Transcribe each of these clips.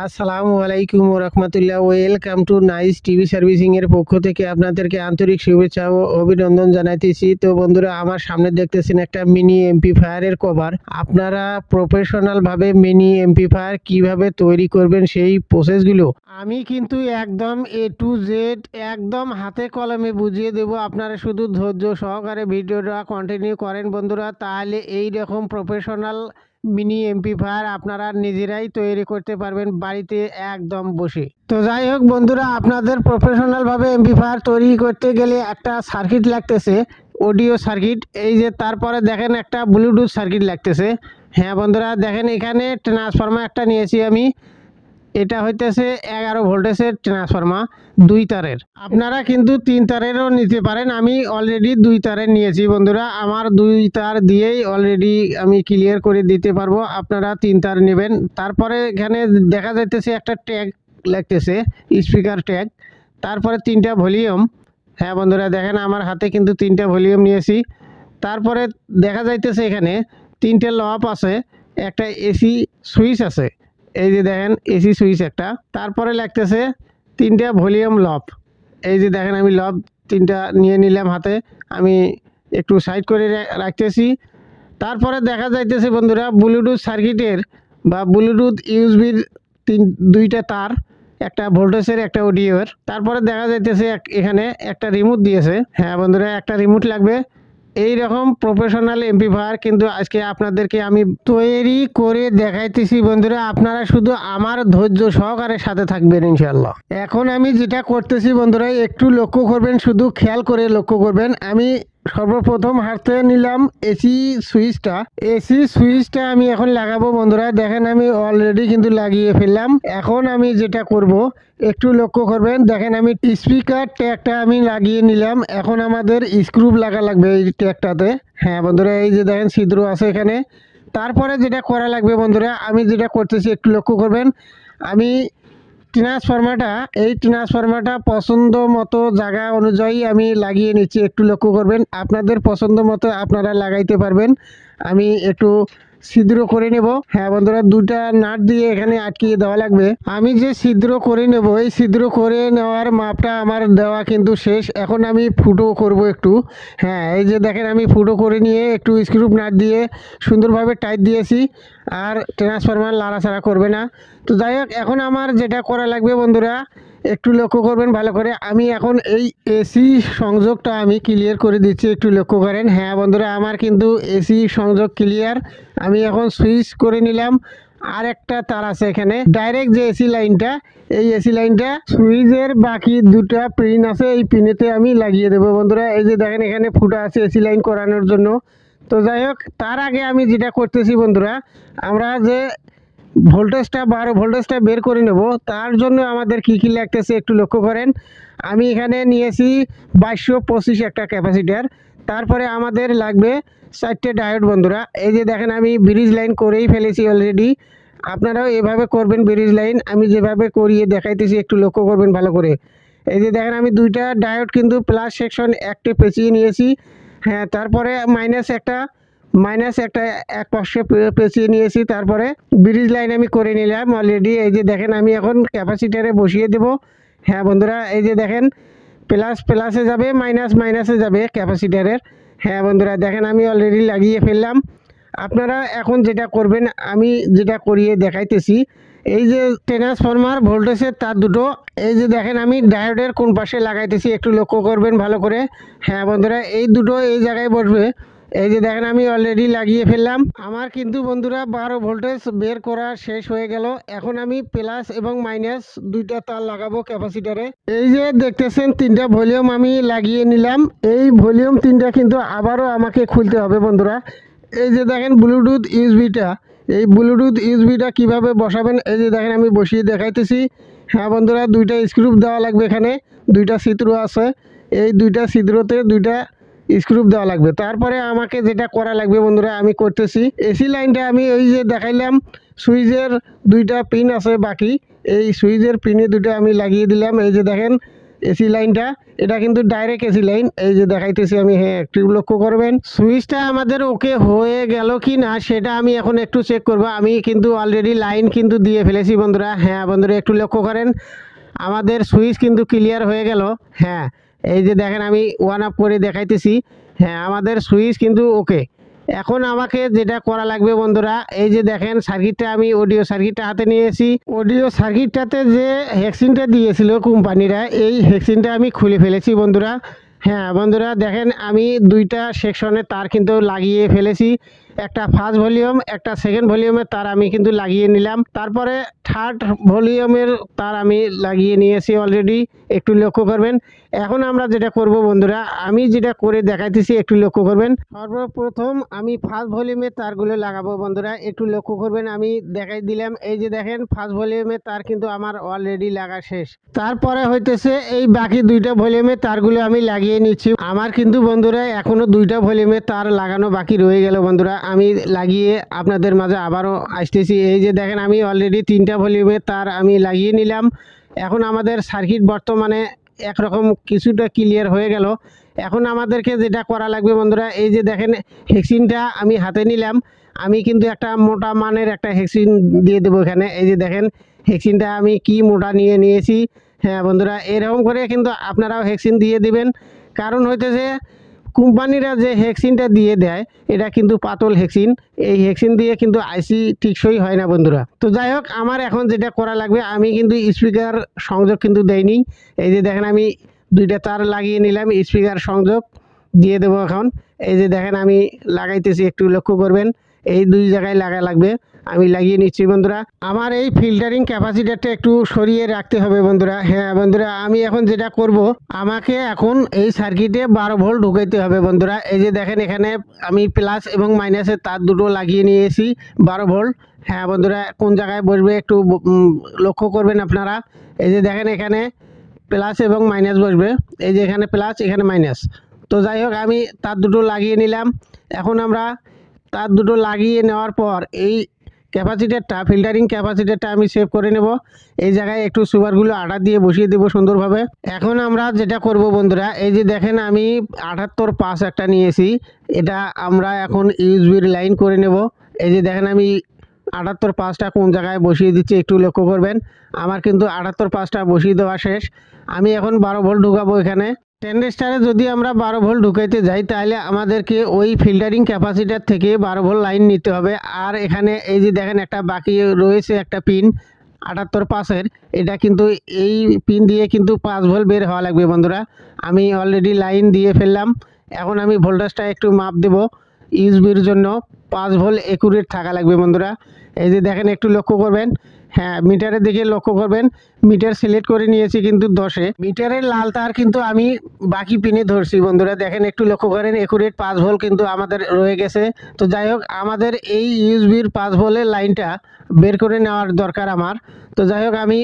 আসসালামু আলাইকুম রহমতুল্লাহ। Welcome to Nice TV servicing এর পক্ষ থেকে আপনাদেরকে আন্তরিক শুভেচ্ছা ও অভিনন্দন জানাইতেছি। তো বন্ধুরা, আমার সামনে দেখতেছেন একটা মিনি এমপ্লিফায়ারের কভার। আপনারা প্রফেশনাল ভাবে মিনি এমপ্লিফায়ার কিভাবে তৈরি করবেন সেই প্রসেসগুলো আমি কিন্তু একদম এ টু জেড একদম হাতে কলমে বুঝিয়ে দেব। আপনারা শুধু ধৈর্য সহকারে ভিডিওটা কন্টিনিউ করেন বন্ধুরা, তাহলে এই রকম প্রফেশনাল মিনি এমপ্লিফায়ার আপনারা নিজেরাই তৈরি করতে পারবেন বাড়িতে একদম বসে। তো যাই হোক বন্ধুরা, আপনাদের প্রফেশনাল ভাবে এমপ্লিফায়ার তৈরি করতে গেলে একটা সার্কিট লাগতেছে, অডিও সার্কিট। এই যে তারপরে দেখেন একটা ব্লুটুথ সার্কিট লাগতেছে। হ্যাঁ বন্ধুরা, দেখেন এখানে ট্রান্সফরমার একটা নিয়েছি আমি। এটা হইতেছে 11 ভোল্টেজের ট্রান্সফরমার, 2 তারের। আপনারা কিন্তু 3 তারেরও নিতে পারেন। আমি অলরেডি 2 তারের নিয়েছি বন্ধুরা। আমার 2 তার দিয়েই অলরেডি আমি ক্লিয়ার করে দিতে পারবো। আপনারা 3 তার নেবেন। তারপরে এখানে দেখা যাইতেছে একটা ট্যাগ লাগতেছে, স্পিকার ট্যাগ। তারপরে 3টা ভলিউম। হ্যাঁ বন্ধুরা, দেখেন আমার হাতে কিন্তু 3টা ভলিউম নিয়েছি। তারপরে দেখা যাইতেছে এখানে 3টে লব আছে, একটা এসি সুইচ আছে। এই যে দেখেন এসি সুইচ একটা। তারপরে লাগতেছে 3টা ভলিউম লব। এই যে দেখেন আমি লব 3টা নিয়ে নিলাম হাতে। আমি একটু সাইড করে রাখতেছি। তারপরে দেখা যাইতেছে বন্ধুরা ব্লুটুথ সার্কিটের বা ব্লুটুথ ইউএসবির 2টা তার, একটা ভোল্টেজের একটা অডিওর। তারপরে দেখা যাইতেছে এখানে একটা রিমোট দিয়েছে। হ্যাঁ বন্ধুরা, একটা রিমোট লাগবে। এই রকম প্রফেশনাল এমপ্লিফায়ার কিন্তু আজকে আপনাদেরকে আমি তৈরি করে দেখাইতেছি বন্ধুরা। আপনারা শুধু আমার ধৈর্য সহকারে সাথে থাকবেন ইনশাল্লাহ। এখন আমি যেটা করতেছি বন্ধুরা, একটু লক্ষ্য করবেন, শুধু খেয়াল করে লক্ষ্য করবেন। আমি সর্বপ্রথম হাতে নিলাম এসি সুইচটা। এসি সুইচটা আমি এখন লাগাবো বন্ধুরা। দেখেন আমি অলরেডি কিন্তু লাগিয়ে ফেললাম। এখন আমি যেটা করব একটু লক্ষ্য করবেন। দেখেন আমি স্পিকার ট্যাগটা আমি লাগিয়ে নিলাম। এখন আমাদের স্ক্রু লাগা লাগবে এই ট্যাগটাতে। হ্যাঁ বন্ধুরা, এই যে দেখেন ছিদ্র আছে এখানে। তারপরে যেটা করা লাগবে বন্ধুরা, আমি যেটা করতেছি একটু লক্ষ্য করবেন। আমি এই ট্রান্সফরমারটা পছন্দ মতো জায়গা অনুযায়ী আমি লাগিয়ে নিচ্ছি। একটু লক্ষ্য করবেন, আপনাদের পছন্দ মতো আপনারা লাগাইতে পারবেন। আমি একটু ছিদ্র করে নেব। হ্যাঁ বন্ধুরা, 2টা নাট দিয়ে এখানে আটকিয়ে দেওয়া লাগবে। আমি যে ছিদ্র করে নেব, এই ছিদ্র করে নেওয়ার মাপটা আমার দেওয়া কিন্তু শেষ। এখন আমি ফুটো করব একটু। হ্যাঁ, এই যে দেখেন আমি ফুটো করে নিয়ে একটু স্ক্রু নাট দিয়ে সুন্দরভাবে টাইট দিয়েছি। আর ট্রান্সফরমার লাড়াছাড়া করবে না। তো যাই হোক, এখন আমার যেটা করা লাগবে বন্ধুরা, একটু লক্ষ্য করবেন ভালো করে। আমি এখন এই এসি সংযোগটা আমি ক্লিয়ার করে দিচ্ছি, একটু লক্ষ্য করেন। হ্যাঁ বন্ধুরা, আমার কিন্তু এসি সংযোগ ক্লিয়ার। আমি এখন সুইচ করে নিলাম। আর একটা তার আছে এখানে ডাইরেক্ট যে এসি লাইনটা, এই এসি লাইনটা সুইচের বাকি 2টা পিন আছে, এই পিনেতে আমি লাগিয়ে দেবো বন্ধুরা। এই যে দেখেন এখানে ফুটা আছে এসি লাইন করানোর জন্য। তো যাই হোক, তার আগে আমি যেটা করতেছি বন্ধুরা, আমরা যে ভোল্টেজটা 12 ভোল্টেজটা বের করে নেব, তার জন্য আমাদের কি কি লাগতেছে একটু লক্ষ্য করেন। আমি এখানে নিয়েছি 2225 একটা ক্যাপাসিটার। তারপরে আমাদের লাগবে 4টে ডায়োড বন্ধুরা। এই যে দেখেন আমি ব্রিজ লাইন করেই ফেলেছি অলরেডি। আপনারাও এভাবে করবেন ব্রিজ লাইন, আমি যেভাবে করিয়ে দেখাইতেছি একটু লক্ষ্য করবেন ভালো করে। এই যে দেখেন আমি 2টা ডায়োড কিন্তু প্লাস সেকশন একটা পেঁচিয়ে নিয়েছি। হ্যাঁ, তারপরে মাইনাস একটা এক পাশে পেঁচিয়ে নিয়েছি। তারপরে ব্রিজ লাইন আমি করে নিলাম অলরেডি। এই যে দেখেন আমি এখন ক্যাপাসিটারে বসিয়ে দেব। হ্যাঁ বন্ধুরা, এই যে দেখেন প্লাস প্লাসে যাবে, মাইনাস মাইনাসে যাবে ক্যাপাসিটারের। হ্যাঁ বন্ধুরা, দেখেন আমি অলরেডি লাগিয়ে ফেললাম। আপনারা এখন যেটা করবেন, আমি যেটা করিয়ে দেখাইতেছি। এই যে ট্রান্সফরমার ভোল্টেজের তার দুটো, এই যে দেখেন আমি ডায়োডের কোন পাশে লাগাইতেছি একটু লক্ষ্য করবেন ভালো করে। হ্যাঁ বন্ধুরা, এই দুটো এই জায়গায় বসবে। এই যে দেখেন আমি অলরেডি লাগিয়ে ফেললাম। আমার কিন্তু বন্ধুরা 12 ভোল্টেজ বের করা শেষ হয়ে গেল। এখন আমি প্লাস এবং মাইনাস 2টা তার লাগাবো ক্যাপাসিটারে। এই যে দেখতেছেন 3টা ভলিউম আমি লাগিয়ে নিলাম। এই ভলিউম 3টা কিন্তু আবারও আমাকে খুলতে হবে বন্ধুরা। এই যে দেখেন ব্লুটুথ ইউএসবিটা, এই ব্লুটুথ ইউএসবিটা কীভাবে বসাবেন, এই যে দেখেন আমি বসিয়ে দেখাইতেছি। হ্যাঁ বন্ধুরা, 2টা স্ক্রু দেওয়া লাগবে। এখানে 2টা ছিদ্র আছে, এই 2টা ছিদ্রতে 2টা স্ক্রু দেওয়া লাগবে। তারপরে আমাকে যেটা করা লাগবে বন্ধুরা, আমি করতেছি। এসি লাইনটা আমি ওই যে দেখাইলাম, সুইচের 2টা পিন আছে বাকি, এই সুইচের পিনে 2টা আমি লাগিয়ে দিলাম। এই যে দেখেন এসি লাইনটা, এটা কিন্তু ডাইরেক্ট এসি লাইন, এই যে দেখাইতেছি আমি। হ্যাঁ, একটু লক্ষ্য করবেন সুইচটা আমাদের ওকে হয়ে গেল কি না সেটা আমি এখন একটু চেক করব। আমি কিন্তু অলরেডি লাইন কিন্তু দিয়ে ফেলেছি বন্ধুরা। হ্যাঁ বন্ধুরা, একটু লক্ষ্য করেন আমাদের সুইচ কিন্তু ক্লিয়ার হয়ে গেল। হ্যাঁ, এই যে দেখেন আমি ওয়ান আপ করে দেখাইতেছি। হ্যাঁ, আমাদের সুইচ কিন্তু ওকে। এখন আমাকে যেটা করা লাগবে বন্ধুরা, এই যে দেখেন সার্কিটটা, আমি অডিও সার্কিটটা হাতে নিয়েছি। অডিও সার্কিটটাতে যে হেক্সিনটা দিয়েছিল কোম্পানিরা, এই হেক্সিনটা আমি খুলে ফেলেছি বন্ধুরা। হ্যাঁ বন্ধুরা, দেখেন আমি দুইটা সেকশনে তার কিন্তু লাগিয়ে ফেলেছি। একটা ফার্স্ট ভলিউম, একটা সেকেন্ড ভলিউমের তার আমি কিন্তু লাগিয়ে নিলাম। তারপরে থার্ড ভলিউমের তার আমি লাগিয়ে নিয়েছি অলরেডি, একটু লক্ষ্য করবেন। এখন আমরা যেটা করব বন্ধুরা, আমি যেটা করে দেখাইতেছি একটু লক্ষ্য করবেন। সর্বপ্রথম আমি ফার্স্ট ভলিউমের তারগুলো লাগাবো বন্ধুরা, একটু লক্ষ্য করবেন। আমি দেখাই দিলাম, এই যে দেখেন ফার্স্ট ভলিউমের তার কিন্তু আমার অলরেডি লাগা শেষ। তারপরে হইতেছে এই বাকি দুইটা ভলিউমের তারগুলো আমি লাগিয়ে নিচ্ছি। আমার কিন্তু বন্ধুরা এখনো দুইটা ভলিউমের তার লাগানো বাকি রয়ে গেল বন্ধুরা, আমি লাগিয়ে আপনাদের মাঝে আবারও আসতেছি। এই যে দেখেন আমি অলরেডি তিনটা ভলিউমের তার আমি লাগিয়ে নিলাম। এখন আমাদের সার্কিট বর্তমানে একরকম কিছুটা ক্লিয়ার হয়ে গেল। এখন আমাদেরকে যেটা করা লাগবে বন্ধুরা, এই যে দেখেন হেক্সিনটা আমি হাতে নিলাম। আমি কিন্তু একটা মোটা মানের একটা হেক্সিন দিয়ে দেবো এখানে। এই যে দেখেন হেক্সিনটা আমি কি মোটা নিয়ে নিয়েছি। হ্যাঁ বন্ধুরা, এরকম করে কিন্তু আপনারাও হেক্সিন দিয়ে দিবেন। কারণ হইতেছে কোম্পানিরা যে হেক্সিনটা দিয়ে দেয় এটা কিন্তু পাতল হেক্সিন, এই হেক্সিন দিয়ে কিন্তু আইসি টিকসই হয় না বন্ধুরা। তো যাই হোক, আমার এখন যেটা করা লাগবে, আমি কিন্তু স্পিকার সংযোগ কিন্তু দেইনি। এই যে দেখেন আমি দুইটা তার লাগিয়ে নিলাম, স্পিকার সংযোগ দিয়ে দেবো এখন। এই যে দেখেন আমি লাগাইতেছি, একটু লক্ষ্য করবেন। এই দুই জায়গায় লাগা লাগবে, আমি লাগিয়ে নিচ্ছি বন্ধুরা। আমার এই ফিল্টারিং ক্যাপাসিটারটা একটু সরিয়ে রাখতে হবে বন্ধুরা। হ্যাঁ বন্ধুরা, আমি এখন যেটা করব, আমাকে এখন এই সার্কিটে 12 ভোল্ট ঢুকাইতে হবে বন্ধুরা। এই যে দেখেন এখানে আমি প্লাস এবং মাইনাসের তার দুটো লাগিয়ে নিয়েছি 12 ভোল্ট। হ্যাঁ বন্ধুরা, কোন জায়গায় বসবে একটু লক্ষ্য করবেন আপনারা। এই যে দেখেন এখানে প্লাস এবং মাইনাস বসবে, এই যে এখানে প্লাস এখানে মাইনাস। তো যাই হোক, আমি তার দুটো লাগিয়ে নিলাম। এখন আমরা তার দুটো লাগিয়ে নেওয়ার পর এই ক্যাপাসিটারটা, ফিল্টারিং ক্যাপাসিটারটা আমি সেভ করে নেব। এই জায়গায় একটু সুপারগুলো আঠা দিয়ে বসিয়ে দেবো সুন্দরভাবে। এখন আমরা যেটা করব বন্ধুরা, এই যে দেখেন আমি 78 পাস একটা নিয়েছি, এটা আমরা এখন ইউএসবির লাইন করে নেব। এই যে দেখেন আমি 78 পাসটা কোন জায়গায় বসিয়ে দিচ্ছি একটু লক্ষ্য করবেন। আমার কিন্তু 78 পাসটা বসিয়ে দেওয়া শেষ। আমি এখন 12 ভোল্ট ঢুকাবো এখানে। ট্রানজিস্টরে যদি আমরা 12 ভোল্ট ঢুকাইতে যাই, তাহলে আমাদেরকে ওই ফিল্টারিং ক্যাপাসিটার থেকে 12 ভোল্ট লাইন নিতে হবে। আর এখানে এই যে দেখেন একটা বাকি রয়েছে একটা পিন 78 পাসের, এটা কিন্তু এই পিন দিয়ে কিন্তু 5 ভোল্ট বের হওয়া লাগবে বন্ধুরা। আমি অলরেডি লাইন দিয়ে ফেললাম। এখন আমি ভোল্টেজটা একটু মাপ দেব। ইউএসবির জন্য 5 ভোল্ট একুরেট থাকা লাগবে বন্ধুরা। এই যে দেখেন একটু লক্ষ্য করবেন। হ্যাঁ, মিটারের দিকে লক্ষ্য করবেন। মিটার সিলেক্ট করে নিয়েছি কিন্তু 10-এ। মিটারের লাল তার কিন্তু আমি বাকি পিনে ধরছি বন্ধুরা, দেখেন একটু লক্ষ্য করেন। একুরেট 5 ভোল্ট কিন্তু আমাদের রয়ে গেছে। তো যাই হোক, আমাদের এই ইউএসবির 5 ভোল্টের লাইনটা বের করে নেওয়ার দরকার আমার। তো যাই হোক, আমি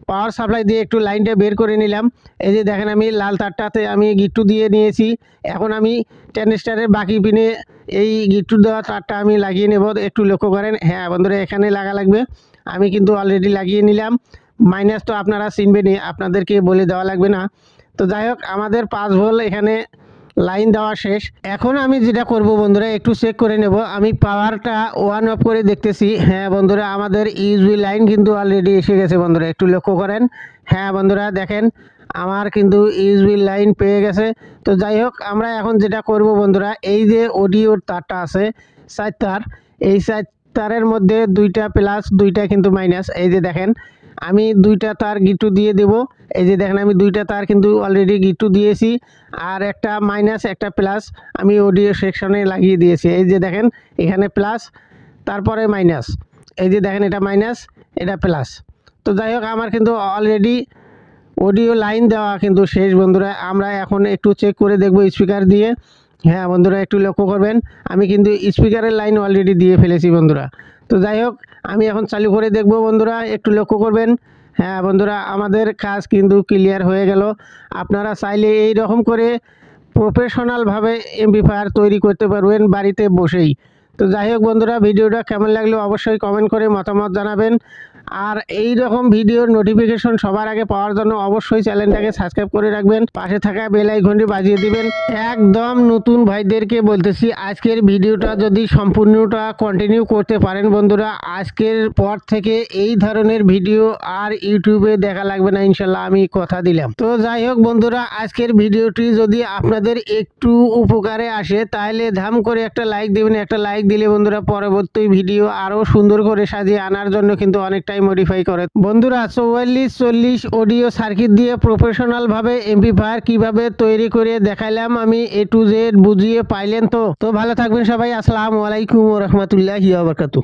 পাওয়ার সাপ্লাই দিয়ে একটু লাইনটা বের করে নিলাম। এই যে দেখেন আমি লাল তারটাতে আমি গিট্টু দিয়ে নিয়েছি। এখন আমি ট্রানজিস্টরের বাকি পিনে এই গিট্টু দেওয়া তারটা আমি লাগিয়ে নেব, একটু লক্ষ্য করেন। হ্যাঁ বন্ধুরা, এখানে লাগা লাগবে। আমি কিন্তু অলরেডি লাগিয়ে নিলাম। মাইনাস তো আপনারা চিনবেনই, আপনাদেরকে বলে দেওয়া লাগবে না। তো যাই হোক, আমাদের 5 ভোল্ট এখানে লাইন দেওয়া শেষ। এখন আমি যেটা করব বন্ধুরা, একটু চেক করে নেব। আমি পাওয়ারটা ওয়ান অফ করে দেখতেছি। হ্যাঁ বন্ধুরা, আমাদের ইউএসবি লাইন কিন্তু অলরেডি এসে গেছে বন্ধুরা, একটু লক্ষ্য করেন। হ্যাঁ বন্ধুরা, দেখেন আমার কিন্তু ইউএসবি লাইন পেয়ে গেছে। তো যাই হোক, আমরা এখন যেটা করব বন্ধুরা, এই যে অডিওর তারটা আছে 4 তার, এই 4 তারের মধ্যে 2টা প্লাস 2টা কিন্তু মাইনাস। এই যে দেখেন আমি 2টা তার গিট্টু দিয়ে দেব। এই যে দেখেন আমি 2টা তার কিন্তু অলরেডি গিট্টু দিয়েছি, আর একটা মাইনাস একটা প্লাস আমি অডিও সেকশনে লাগিয়ে দিয়েছি। এই যে দেখেন এখানে প্লাস, তারপরে মাইনাস। এই যে দেখেন এটা মাইনাস, এটা প্লাস। তো যাই হোক, আমার কিন্তু অলরেডি অডিও লাইন দেওয়া কিন্তু শেষ বন্ধুরা। আমরা এখন একটু চেক করে দেখব স্পিকার দিয়ে। হ্যাঁ বন্ধুরা, একটু লক্ষ্য করবেন, আমি কিন্তু স্পিকারের লাইন অলরেডি দিয়ে ফেলেছি বন্ধুরা। তো যাই হোক, আমি এখন চালু করে দেখব বন্ধুরা, একটু লক্ষ্য করবেন। হ্যাঁ বন্ধুরা, আমাদের কাজ কিন্তু ক্লিয়ার হয়ে গেল। আপনারা চাইলে এই রকম করে প্রফেশনালভাবে এমপ্লিফায়ার তৈরি করতে পারবেন বাড়িতে বসেই। তো যাই হোক বন্ধুরা, ভিডিওটা কেমন লাগলো অবশ্যই কমেন্ট করে মতামত জানাবেন। আর এই রকম ভিডিওর নোটিফিকেশন সবার আগে পাওয়ার জন্য অবশ্যই চ্যানেলটাকে সাবস্ক্রাইব করে রাখবেন, পাশে থাকা বেল আইকনটি বাজিয়ে দিবেন। একদম নতুন ভাইদেরকে বলতেছি, আজকের ভিডিওটা যদি সম্পূর্ণটা কন্টিনিউ করতে পারেন বন্ধুরা, আজকের পর থেকে এই ধরনের ভিডিও আর ইউটিউবে দেখা লাগবে না ইনশাল্লাহ, আমি কথা দিলাম। তো যাই হোক বন্ধুরা, আজকের ভিডিওটি যদি আপনাদের একটু উপকারে আসে তাহলে ধাম করে একটা লাইক দিবেন। একটা লাইক দিলে বন্ধুরা পরবর্তী ভিডিও আরো সুন্দর করে সাজিয়ে আনার জন্য কিন্তু অনেকটাই মডিফাই করে বন্ধুরা। 4440 অডিও সার্কিট দিয়ে প্রফেশনাল ভাবে এমপ্লিফায়ার কিভাবে তৈরি করে দেখাইলাম আমি A to Z বুঝিয়ে পাইলেন। তো ভালো থাকবেন সবাই। আসসালামু আলাইকুম ওয়া রাহমাতুল্লাহি ওয়া বারাকাতুহু।